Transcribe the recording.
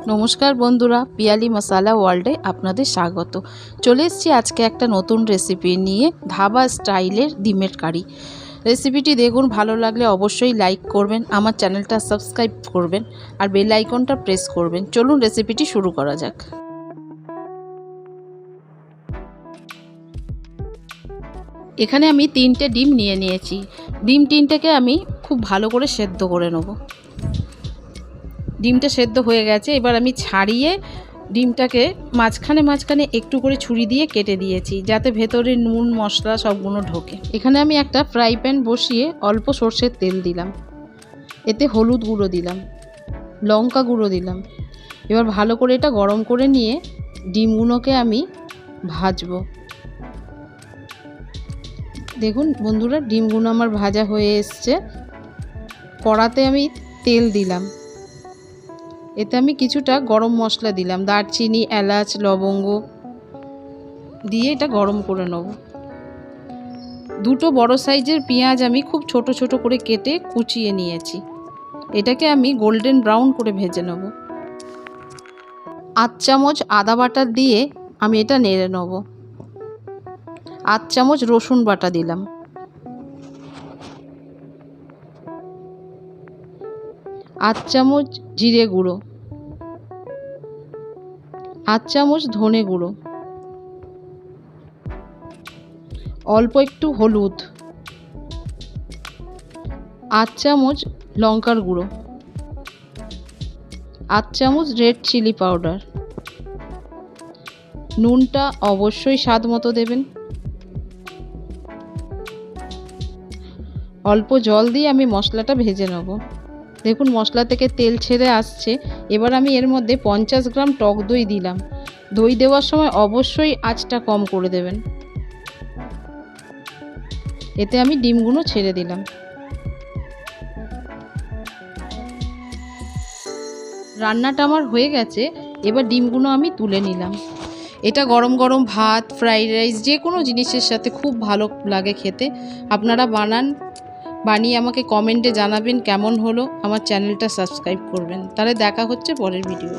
नमस्कार बंधुरा पियाली मसाला वर्ल्डे आपनादेर स्वागत। चले एसेछि आज के एक नतून रेसिपि निये धाबा स्टाइलेर डिमेर कारी। रेसिपिटी देखुन भालो लागले अवश्यई लाइक करबेन, आमार चैनलटा सबस्क्राइब करबेन और बेल आइकनटा प्रेस करबेन। चलुन रेसिपिटी शुरू करा जाक। एखाने आमी 3টে ডিম निये निয়েछि। ডিম 3টেকে आमी खूब भालो करे सेদ্ধ करे नेब। ডিমটা সেদ্ধ হয়ে গেছে, এবার আমি ছাড়িয়ে ডিমটাকে মাঝখানে মাঝখানে একটু করে ছুরি দিয়ে কেটে দিয়েছি যাতে ভেতরে নুন মশলা সবগুলো ঢোকে। এখানে আমি একটা ফ্রাই প্যান বসিয়ে অল্প সরষের তেল দিলাম, এতে হলুদ গুঁড়ো দিলাম, লঙ্কা গুঁড়ো দিলাম। এবার ভালো করে এটা গরম করে নিয়ে ডিমগুলোকে আমি ভাজবো। দেখুন বন্ধুরা, ডিমগুলো আমার ভাজা হয়ে এসছে। কড়াতে আমি তেল দিলাম, এতে আমি কিছুটা গরম মশলা দিলাম, দারচিনি, এলাচ, লবঙ্গ দিয়ে এটা গরম করে নেব। দুটো বড় সাইজের পেঁয়াজ আমি খুব ছোট ছোট করে কেটে কুচিয়ে নিয়েছি, এটাকে আমি গোল্ডেন ব্রাউন করে ভেজে নেব। 8 চামচ আদা বাটা দিয়ে আমি এটা নেড়ে নেব। 8 চামচ রসুন বাটা দিলাম, 8 চামচ জিরে গুঁড়ো, 8 চামচ ধনে গুঁড়ো, অল্প একটু হলুদ, 8 চামচ লঙ্কার গুঁড়ো, 8 চামচ রেড চিলি পাউডার। নুনটা অবশ্যই স্বাদ মতো দেবেন। অল্প জল দিয়ে আমি মশলাটা ভেজে নেব। দেখুন মশলা থেকে তেল ছেড়ে আসছে। এবার আমি এর মধ্যে 50 গ্রাম টক দই দিলাম। দই দেওয়ার সময় অবশ্যই আঁচটা কম করে দেবেন। এতে আমি ডিমগুলো ছেড়ে দিলাম। রান্নাটা আমার হয়ে গেছে, এবার ডিমগুলো আমি তুলে নিলাম। এটা গরম গরম ভাত, ফ্রাইড রাইস যে কোনো জিনিসের সাথে খুব ভালো লাগে খেতে। আপনারা বানিয়ে আমাকে কমেন্টে জানাবেন কেমন হলো। আমার চ্যানেলটা সাবস্ক্রাইব করবেন। তাহলে দেখা হচ্ছে পরের ভিডিও।